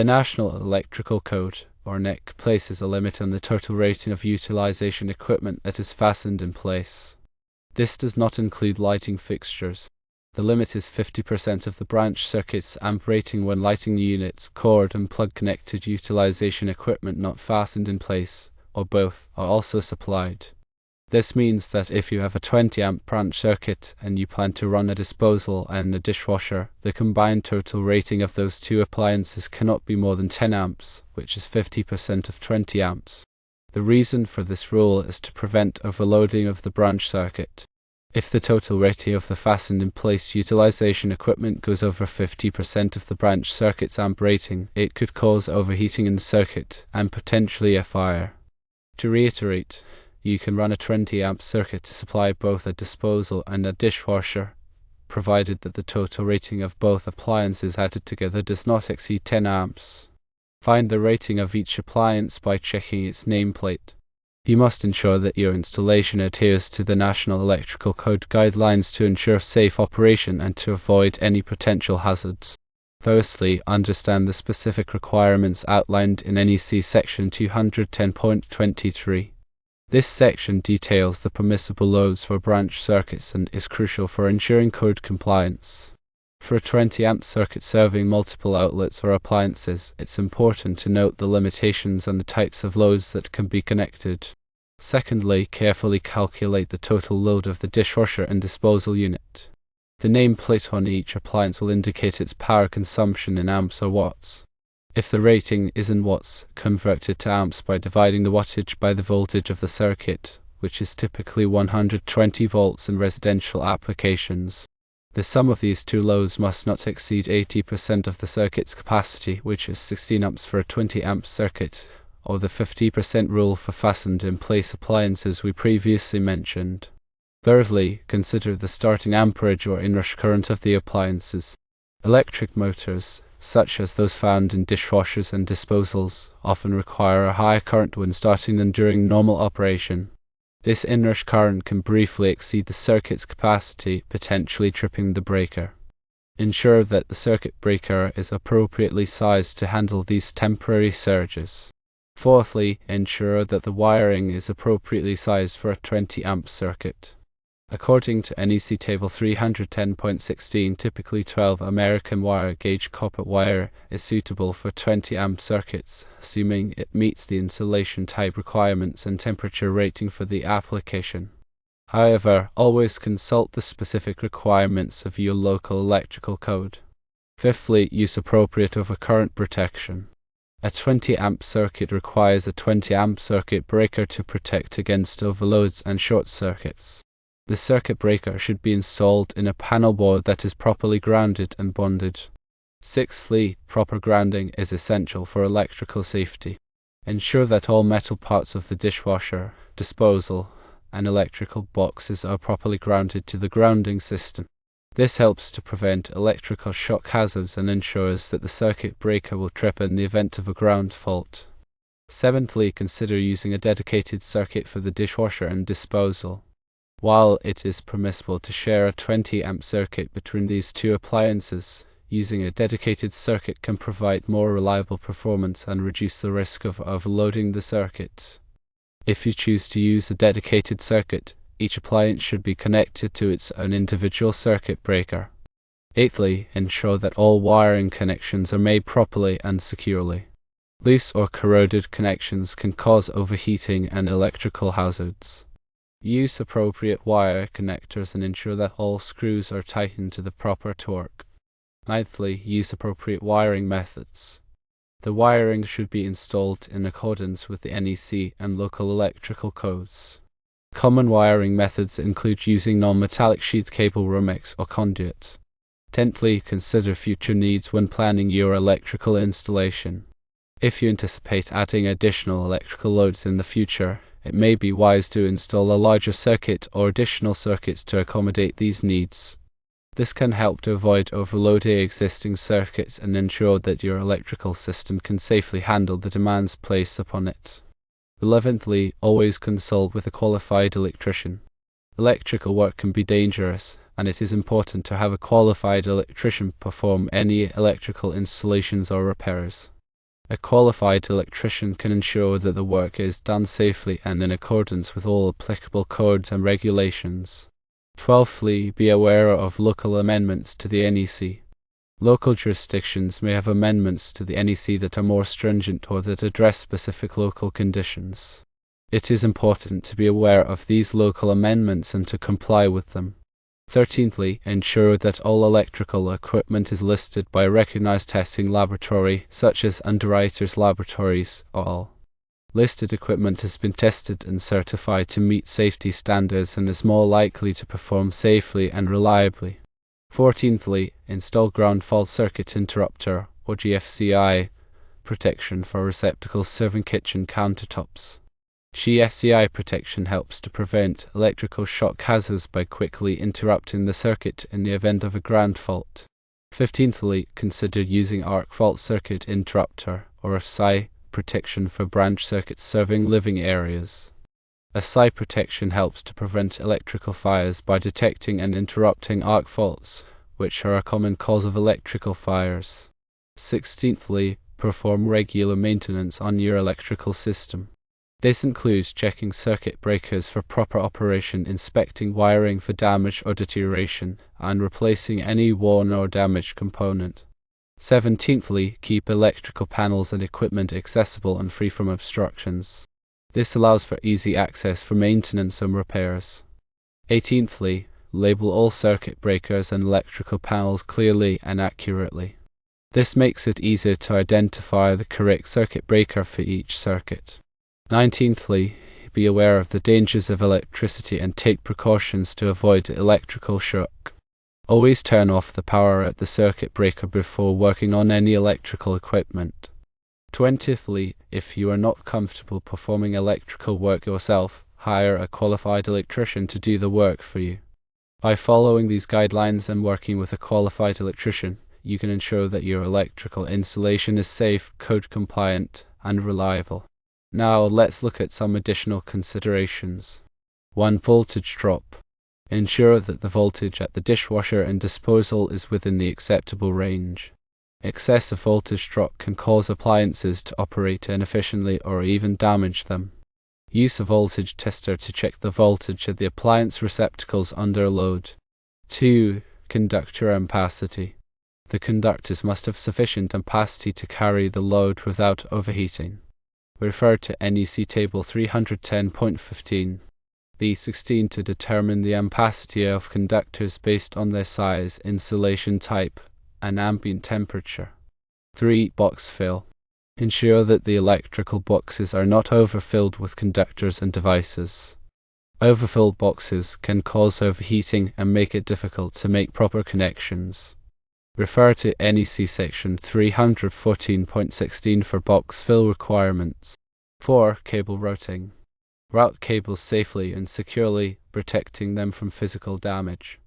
The National Electrical Code, or NEC, places a limit on the total rating of utilization equipment that is fastened in place. This does not include lighting fixtures. The limit is 50% of the branch circuit's amp rating when lighting units, cord and plug connected utilization equipment not fastened in place, or both, are also supplied. This means that if you have a 20 amp branch circuit and you plan to run a disposal and a dishwasher, the combined total rating of those two appliances cannot be more than 10 amps, which is 50% of 20 amps. The reason for this rule is to prevent overloading of the branch circuit. If the total rating of the fastened in place utilization equipment goes over 50% of the branch circuit's amp rating, it could cause overheating in the circuit and potentially a fire. To reiterate, you can run a 20 amp circuit to supply both a disposal and a dishwasher, provided that the total rating of both appliances added together does not exceed 10 amps. Find the rating of each appliance by checking its nameplate. You must ensure that your installation adheres to the National Electrical Code guidelines to ensure safe operation and to avoid any potential hazards. Firstly, understand the specific requirements outlined in NEC Section 210.23. This section details the permissible loads for branch circuits and is crucial for ensuring code compliance. For a 20 amp circuit serving multiple outlets or appliances, it's important to note the limitations and the types of loads that can be connected. Secondly, carefully calculate the total load of the dishwasher and disposal unit. The nameplate on each appliance will indicate its power consumption in amps or watts. If the rating is in watts, convert it to amps by dividing the wattage by the voltage of the circuit, which is typically 120 volts in residential applications. The sum of these two loads must not exceed 80% of the circuit's capacity, which is 16 amps for a 20 amp circuit, or the 50% rule for fastened in place appliances we previously mentioned. Thirdly, consider the starting amperage or inrush current of the appliances. Electric motors, such as those found in dishwashers and disposals, often require a higher current when starting than during normal operation. This inrush current can briefly exceed the circuit's capacity, potentially tripping the breaker. Ensure that the circuit breaker is appropriately sized to handle these temporary surges. Fourthly, ensure that the wiring is appropriately sized for a 20 amp circuit. According to NEC Table 310.16, typically 12 American wire gauge copper wire is suitable for 20 amp circuits, assuming it meets the insulation type requirements and temperature rating for the application. However, always consult the specific requirements of your local electrical code. Fifthly, use appropriate overcurrent protection. A 20 amp circuit requires a 20 amp circuit breaker to protect against overloads and short circuits. The circuit breaker should be installed in a panel board that is properly grounded and bonded. Sixthly, proper grounding is essential for electrical safety. Ensure that all metal parts of the dishwasher, disposal, and electrical boxes are properly grounded to the grounding system. This helps to prevent electrical shock hazards and ensures that the circuit breaker will trip in the event of a ground fault. Seventhly, consider using a dedicated circuit for the dishwasher and disposal. While it is permissible to share a 20 amp circuit between these two appliances, using a dedicated circuit can provide more reliable performance and reduce the risk of overloading the circuit. If you choose to use a dedicated circuit, each appliance should be connected to its own individual circuit breaker. Eighthly, ensure that all wiring connections are made properly and securely. Loose or corroded connections can cause overheating and electrical hazards. Use appropriate wire connectors and ensure that all screws are tightened to the proper torque. Ninthly, use appropriate wiring methods. The wiring should be installed in accordance with the NEC and local electrical codes. Common wiring methods include using non-metallic sheet cable Romex or conduit. Tenthly, consider future needs when planning your electrical installation. If you anticipate adding additional electrical loads in the future, it may be wise to install a larger circuit or additional circuits to accommodate these needs. This can help to avoid overloading existing circuits and ensure that your electrical system can safely handle the demands placed upon it. 11thly, always consult with a qualified electrician. Electrical work can be dangerous, and it is important to have a qualified electrician perform any electrical installations or repairs. A qualified electrician can ensure that the work is done safely and in accordance with all applicable codes and regulations. 12thly, be aware of local amendments to the NEC. Local jurisdictions may have amendments to the NEC that are more stringent or that address specific local conditions. It is important to be aware of these local amendments and to comply with them. 13thly, ensure that all electrical equipment is listed by a recognized testing laboratory, such as Underwriters Laboratories. All listed equipment has been tested and certified to meet safety standards and is more likely to perform safely and reliably. 14thly, install ground fault circuit interrupter, or GFCI, protection for receptacles serving kitchen countertops. GFCI protection helps to prevent electrical shock hazards by quickly interrupting the circuit in the event of a ground fault. 15thly, consider using arc fault circuit interrupter, or a SI, protection for branch circuits serving living areas. A SI protection helps to prevent electrical fires by detecting and interrupting arc faults, which are a common cause of electrical fires. 16thly, perform regular maintenance on your electrical system. This includes checking circuit breakers for proper operation, inspecting wiring for damage or deterioration, and replacing any worn or damaged component. 17thly, keep electrical panels and equipment accessible and free from obstructions. This allows for easy access for maintenance and repairs. 18thly, label all circuit breakers and electrical panels clearly and accurately. This makes it easier to identify the correct circuit breaker for each circuit. 19thly, be aware of the dangers of electricity and take precautions to avoid electrical shock. Always turn off the power at the circuit breaker before working on any electrical equipment. 20thly, if you are not comfortable performing electrical work yourself, hire a qualified electrician to do the work for you. By following these guidelines and working with a qualified electrician, you can ensure that your electrical installation is safe, code compliant, and reliable. Now let's look at some additional considerations. 1. Voltage drop. Ensure that the voltage at the dishwasher and disposal is within the acceptable range. Excessive voltage drop can cause appliances to operate inefficiently or even damage them. Use a voltage tester to check the voltage of the appliance receptacles under load. 2. Conductor ampacity. The conductors must have sufficient ampacity to carry the load without overheating. Refer to NEC Table 310.15. B16 to determine the ampacity of conductors based on their size, insulation type, and ambient temperature. 3. Box fill. Ensure that the electrical boxes are not overfilled with conductors and devices. Overfilled boxes can cause overheating and make it difficult to make proper connections. Refer to NEC section 314.16 for box fill requirements. 4. Cable routing. Route cables safely and securely, protecting them from physical damage.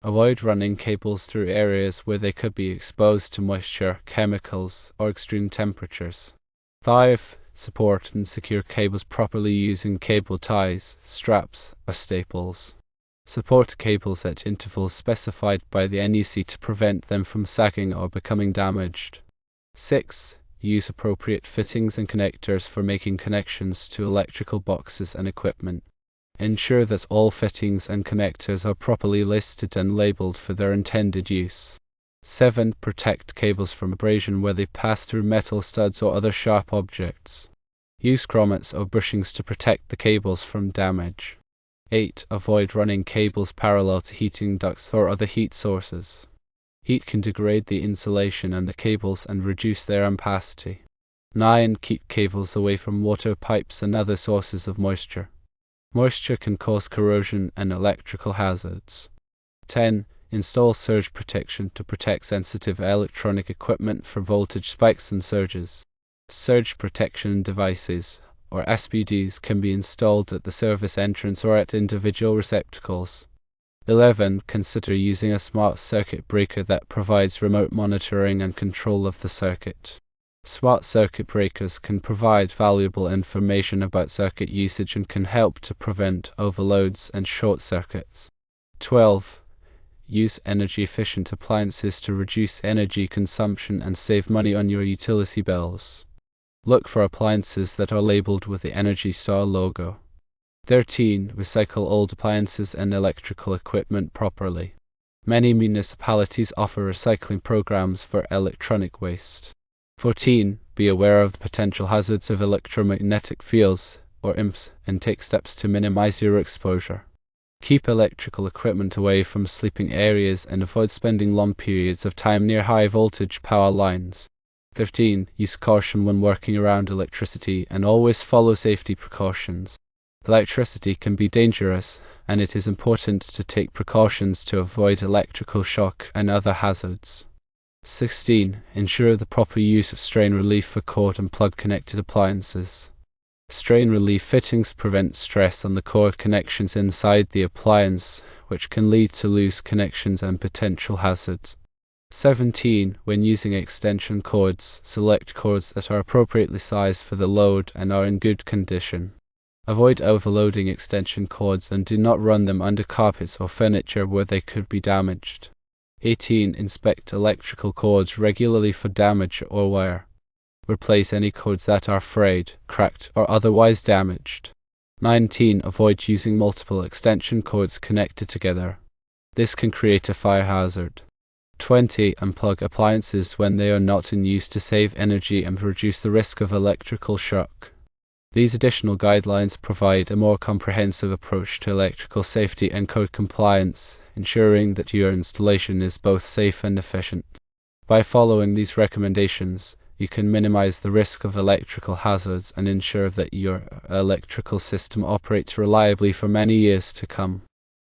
Avoid running cables through areas where they could be exposed to moisture, chemicals, or extreme temperatures. 5. Support and secure cables properly using cable ties, straps, or staples. Support cables at intervals specified by the NEC to prevent them from sagging or becoming damaged. 6. Use appropriate fittings and connectors for making connections to electrical boxes and equipment. Ensure that all fittings and connectors are properly listed and labeled for their intended use. 7. Protect cables from abrasion where they pass through metal studs or other sharp objects. Use grommets or bushings to protect the cables from damage. 8. Avoid running cables parallel to heating ducts or other heat sources. Heat can degrade the insulation and the cables and reduce their ampacity. 9. Keep cables away from water pipes and other sources of moisture. Moisture can cause corrosion and electrical hazards. 10. Install surge protection to protect sensitive electronic equipment from voltage spikes and surges. Surge protection devices, or SPDs, can be installed at the service entrance or at individual receptacles. 11. Consider using a smart circuit breaker that provides remote monitoring and control of the circuit. Smart circuit breakers can provide valuable information about circuit usage and can help to prevent overloads and short circuits. 12. Use energy-efficient appliances to reduce energy consumption and save money on your utility bills. Look for appliances that are labeled with the Energy Star logo. 13. Recycle old appliances and electrical equipment properly. Many municipalities offer recycling programs for electronic waste. 14. Be aware of the potential hazards of electromagnetic fields, or IMPs, and take steps to minimize your exposure. Keep electrical equipment away from sleeping areas and avoid spending long periods of time near high-voltage power lines. 15. Use caution when working around electricity and always follow safety precautions. Electricity can be dangerous, and it is important to take precautions to avoid electrical shock and other hazards. 16. Ensure the proper use of strain relief for cord and plug-connected appliances. Strain relief fittings prevent stress on the cord connections inside the appliance, which can lead to loose connections and potential hazards. 17. When using extension cords, select cords that are appropriately sized for the load and are in good condition. Avoid overloading extension cords and do not run them under carpets or furniture where they could be damaged. 18. Inspect electrical cords regularly for damage or wear. Replace any cords that are frayed, cracked, or otherwise damaged. 19. Avoid using multiple extension cords connected together. This can create a fire hazard. 20. Unplug appliances when they are not in use to save energy and reduce the risk of electrical shock. These additional guidelines provide a more comprehensive approach to electrical safety and code compliance, ensuring that your installation is both safe and efficient. By following these recommendations, you can minimize the risk of electrical hazards and ensure that your electrical system operates reliably for many years to come.